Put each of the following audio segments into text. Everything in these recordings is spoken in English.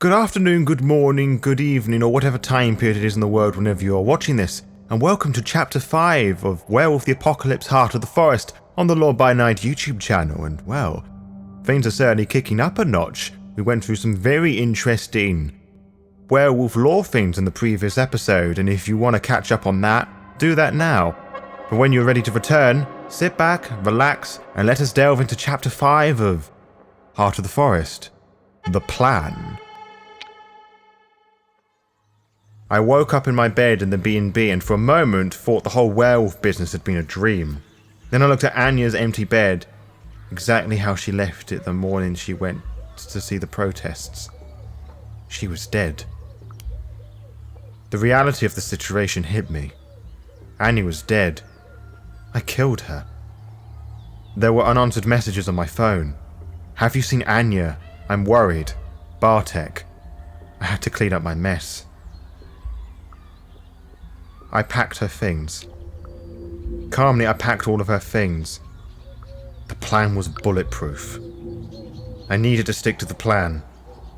Good afternoon, good morning, good evening, or whatever time period it is in the world whenever you are watching this, and welcome to Chapter 5 of Werewolf the Apocalypse Heart of the Forest on the Law by Night YouTube channel, and well, things are certainly kicking up a notch. We went through some very interesting werewolf lore things in the previous episode, and if you want to catch up on that, do that now. But when you're ready to return, sit back, relax, and let us delve into Chapter 5 of Heart of the Forest, The Plan. I woke up in my bed in the B&B and for a moment thought the whole werewolf business had been a dream. Then I looked at Anya's empty bed, exactly how she left it the morning she went to see the protests. She was dead. The reality of the situation hit me. Anya was dead. I killed her. There were unanswered messages on my phone. Have you seen Anya? I'm worried. Bartek. I had to clean up my mess. I packed her things. Calmly, I packed all of her things. The plan was bulletproof. I needed to stick to the plan.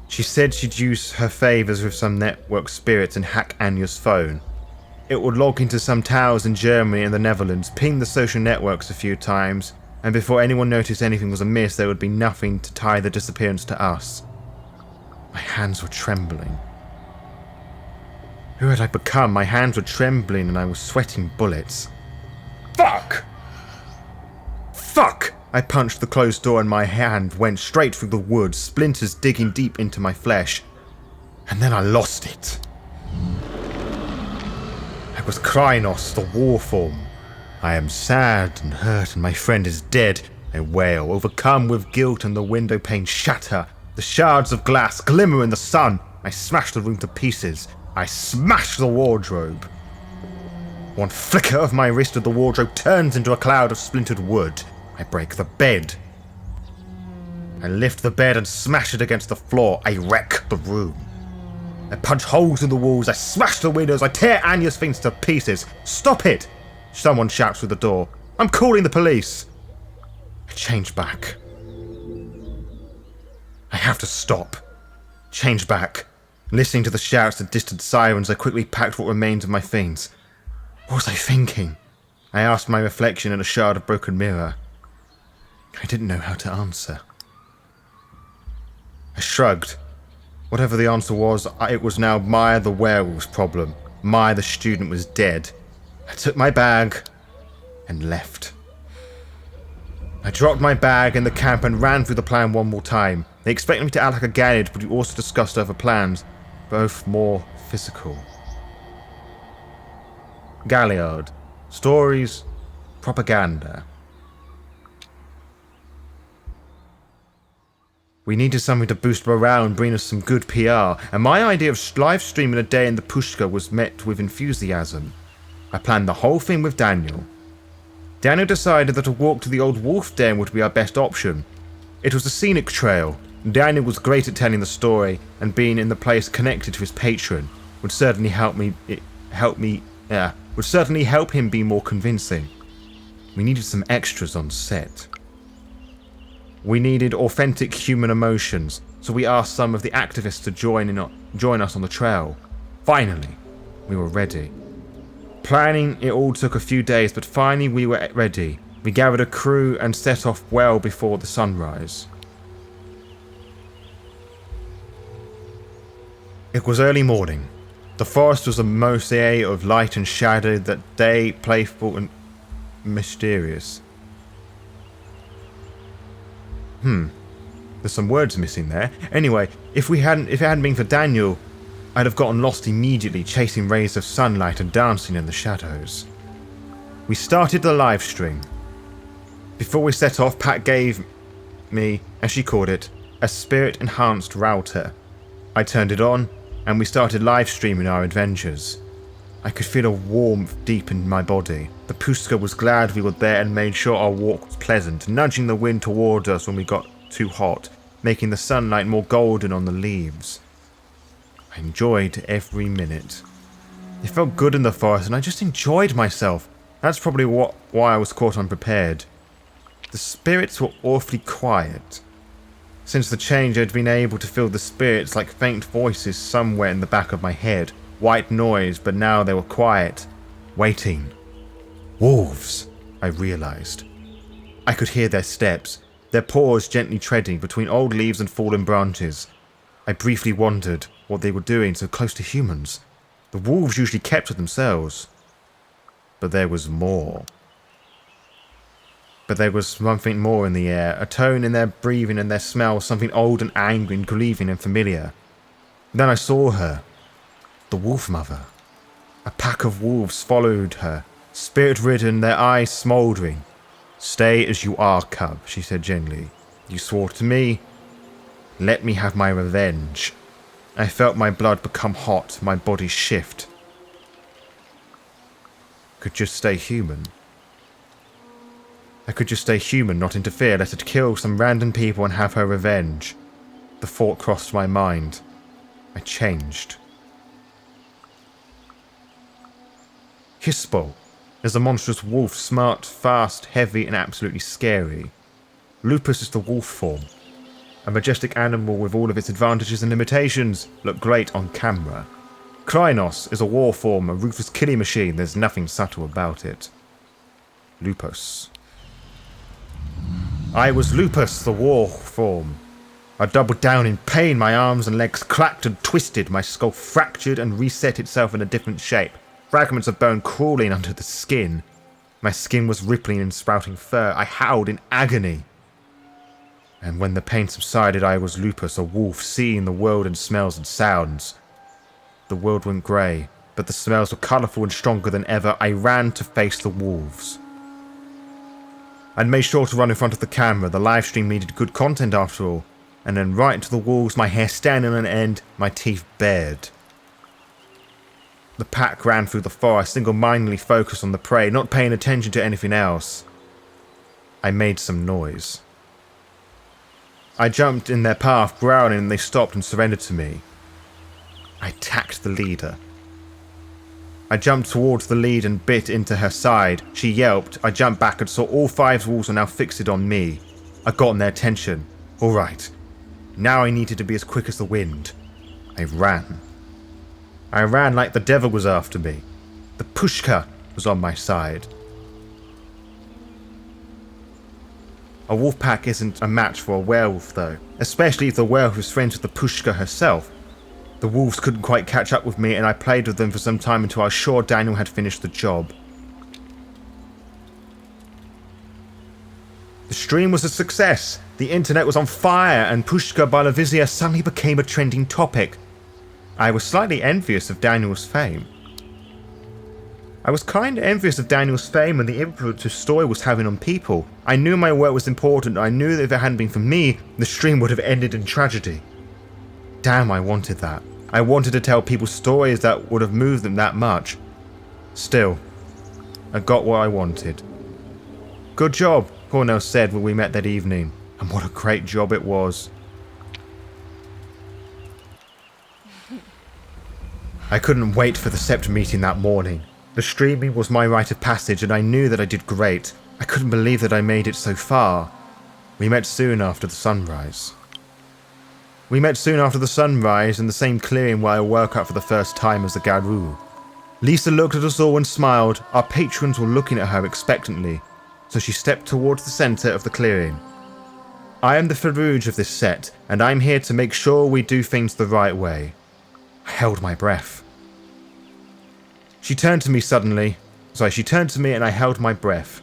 She said she'd use her favors with some network spirits and hack Anya's phone. It would log into some towers in Germany and the Netherlands, ping the social networks a few times, and before anyone noticed anything was amiss, there would be nothing to tie the disappearance to us. My hands were trembling. Who had I become? My hands were trembling and I was sweating bullets. Fuck! Fuck! I punched the closed door and my hand went straight through the wood, splinters digging deep into my flesh. And then I lost it. I was Krynos, the war form. I am sad and hurt and my friend is dead. I wail, overcome with guilt, and the window panes shatter. The shards of glass glimmer in the sun. I smash the room to pieces. I smash the wardrobe. One flicker of my wrist of the wardrobe turns into a cloud of splintered wood. I break the bed. I lift the bed and smash it against the floor. I wreck the room. I punch holes in the walls. I smash the windows. I tear Anya's things to pieces. Stop it! Someone shouts through the door. I'm calling the police. I change back. I have to stop. Change back. Listening to the shouts and distant sirens, I quickly packed what remains of my things. What was I thinking? I asked my reflection in a shard of broken mirror. I didn't know how to answer. I shrugged. Whatever the answer was, it was now Maia the werewolf's problem. Maia the student was dead. I took my bag and left. I dropped my bag in the camp and ran through the plan one more time. They expected me to act like a Gallad, but we also discussed other plans, both more physical. Galliard. Stories. Propaganda. We needed something to boost morale and bring us some good PR, and my idea of live streaming a day in the Pushka was met with enthusiasm. I planned the whole thing with Daniel. Daniel decided that a walk to the old wolf den would be our best option. It was a scenic trail. Daniel was great at telling the story, and being in the place connected to his patron would certainly help him be more convincing. We needed some extras on set. We needed authentic human emotions, so we asked some of the activists to join us on the trail. Finally, we were ready. Planning it all took a few days, but finally we were ready. We gathered a crew and set off well before the sunrise. It was early morning. The forest was a mosaic of light and shadow, that day playful and mysterious. There's some words missing there. Anyway, if it hadn't been for Daniel, I'd have gotten lost immediately, chasing rays of sunlight and dancing in the shadows. We started the live stream. Before we set off, Pat gave me, as she called it, a spirit-enhanced router. I turned it on, and we started live streaming our adventures. I could feel a warmth deep in my body. The Pushka was glad we were there and made sure our walk was pleasant, nudging the wind toward us when we got too hot, making the sunlight more golden on the leaves. I enjoyed every minute. It felt good in the forest and I just enjoyed myself. That's probably why I was caught unprepared. The spirits were awfully quiet. Since the change, I'd been able to feel the spirits like faint voices somewhere in the back of my head. White noise, but now they were quiet. Waiting. Wolves, I realized. I could hear their steps, their paws gently treading between old leaves and fallen branches. I briefly wondered what they were doing so close to humans. The wolves usually kept to themselves. But there was more. But there was something more in the air, a tone in their breathing and their smell, something old and angry and grieving and familiar. Then I saw her. The Wolf Mother. A pack of wolves followed her, spirit-ridden, their eyes smouldering. "Stay as you are, cub," she said gently. "You swore to me. Let me have my revenge." I felt my blood become hot, my body shift. Could just stay human. I could just stay human, not interfere, let her kill some random people and have her revenge. The thought crossed my mind. I changed. Hispo is a monstrous wolf, smart, fast, heavy, and absolutely scary. Lupus is the wolf form. A majestic animal with all of its advantages and limitations, look great on camera. Krynos is a war form, a ruthless killing machine, there's nothing subtle about it. Lupus. I was Lupus, the war form. I doubled down in pain, my arms and legs cracked and twisted, my skull fractured and reset itself in a different shape, fragments of bone crawling under the skin. My skin was rippling and sprouting fur, I howled in agony. And when the pain subsided, I was Lupus, a wolf, seeing the world in smells and sounds. The world went grey, but the smells were colourful and stronger than ever. I ran to face the wolves. I'd made sure to run in front of the camera, the livestream needed good content after all, and then right into the wolves, my hair standing on end, my teeth bared. The pack ran through the forest, single-mindedly focused on the prey, not paying attention to anything else. I made some noise. I jumped in their path, growling, and they stopped and surrendered to me. I attacked the leader. I jumped towards the lead and bit into her side. She yelped. I jumped back and saw all 5 wolves were now fixed on me. I got on their attention. Alright. Now I needed to be as quick as the wind. I ran. I ran like the devil was after me. The Pushka was on my side. A wolf pack isn't a match for a werewolf though, especially if the werewolf is friends with the Pushka herself. The wolves couldn't quite catch up with me and I played with them for some time until I was sure Daniel had finished the job. The stream was a success. The internet was on fire and Pushka Balavizia suddenly became a trending topic. I was slightly envious of Daniel's fame. I was kind of envious of Daniel's fame and the influence his story was having on people. I knew my work was important, I knew that if it hadn't been for me, the stream would have ended in tragedy. Damn, I wanted that. I wanted to tell people stories that would have moved them that much. Still, I got what I wanted. Good job, Cornell said when we met that evening, and what a great job it was. I couldn't wait for the sept meeting that morning. The streaming was my rite of passage and I knew that I did great. I couldn't believe that I made it so far. We met soon after the sunrise. in the same clearing where I woke up for the first time as the Garou. Lisa looked at us all and smiled. Our patrons were looking at her expectantly, so she stepped towards the centre of the clearing. I am the Farouge of this set, and I'm here to make sure we do things the right way. I held my breath. She turned to me and I held my breath.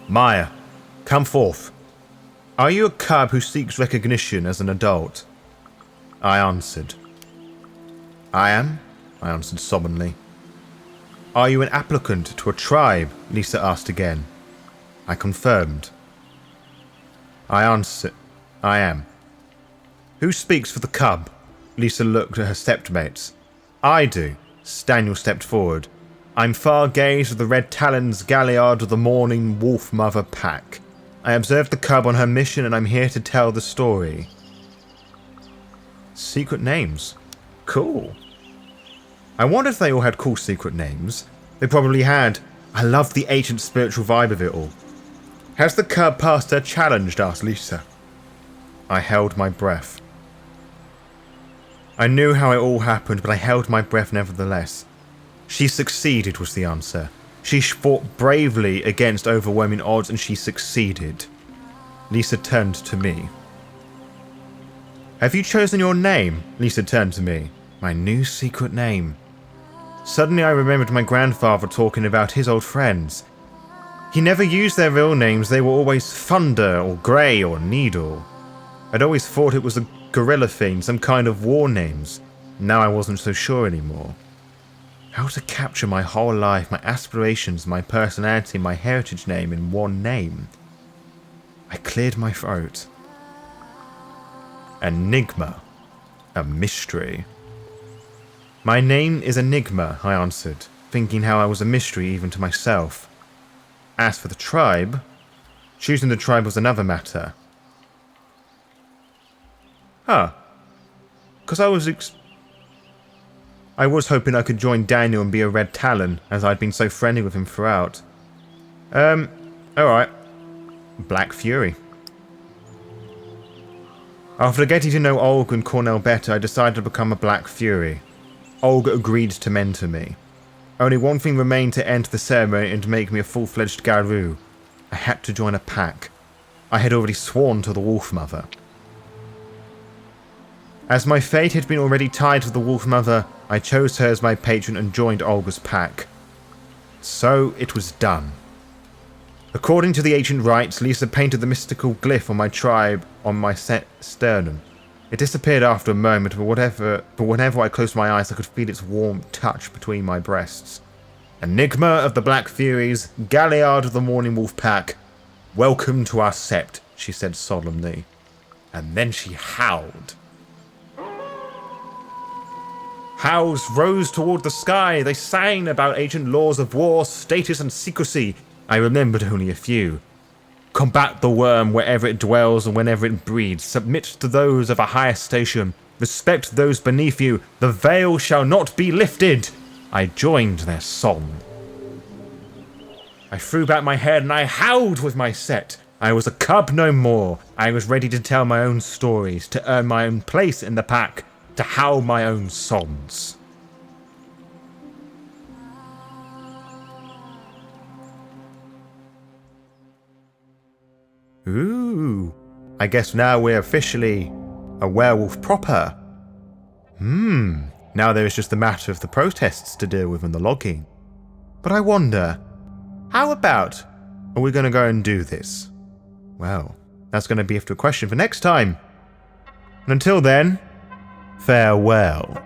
Maia, come forth. Are you a cub who seeks recognition as an adult? I answered. I am, I answered solemnly. Are you an applicant to a tribe? Lisa asked again. I confirmed. I answered. I am. Who speaks for the cub? Lisa looked at her septmates. I do. Daniel stepped forward. I'm Far Gaze of the Red Talons Galliard of the Morning Wolf Mother Pack. I observed the cub on her mission and I'm here to tell the story. Secret names. Cool. I wonder if they all had cool secret names. They probably had. I loved the ancient spiritual vibe of it all. Has the cub passed her challenge? Asked Lisa. I held my breath. I knew how it all happened, but I held my breath nevertheless. She succeeded, was the answer. She fought bravely against overwhelming odds, and she succeeded. Lisa turned to me. Have you chosen your name? Lisa turned to me. My new secret name. Suddenly I remembered my grandfather talking about his old friends. He never used their real names, they were always Thunder or Grey or Needle. I'd always thought it was a gorilla thing, some kind of war names. Now I wasn't so sure anymore. How to capture my whole life, my aspirations, my personality, my heritage name in one name? I cleared my throat. Enigma. A mystery. My name is Enigma, I answered, thinking how I was a mystery even to myself. As for the tribe, choosing the tribe was another matter. Because I was hoping I could join Daniel and be a Red Talon, as I'd been so friendly with him throughout. Alright. Black Fury. After getting to know Olga and Cornell better, I decided to become a Black Fury. Olga agreed to mentor me. Only one thing remained to end the ceremony and to make me a full-fledged Garou. I had to join a pack. I had already sworn to the Wolf Mother. As my fate had been already tied to the Wolf Mother, I chose her as my patron and joined Olga's pack. So it was done. According to the ancient rites, Lisa painted the mystical glyph on my tribe on my sternum. It disappeared after a moment, but whenever I closed my eyes I could feel its warm touch between my breasts. Enigma of the Black Furies, Galliard of the Morning Wolf Pack, welcome to our sept, she said solemnly. And then she howled. Howls rose toward the sky. They sang about ancient laws of war, status, and secrecy. I remembered only a few. Combat the worm wherever it dwells and whenever it breeds. Submit to those of a higher station. Respect those beneath you. The veil shall not be lifted. I joined their song. I threw back my head and I howled with my set. I was a cub no more. I was ready to tell my own stories, to earn my own place in the pack, to howl my own songs. Ooh, I guess now we're officially a werewolf proper. Now there is just the matter of the protests to deal with and the logging. But I wonder, how about are we going to go and do this? Well, that's going to be a question for next time. And until then, farewell.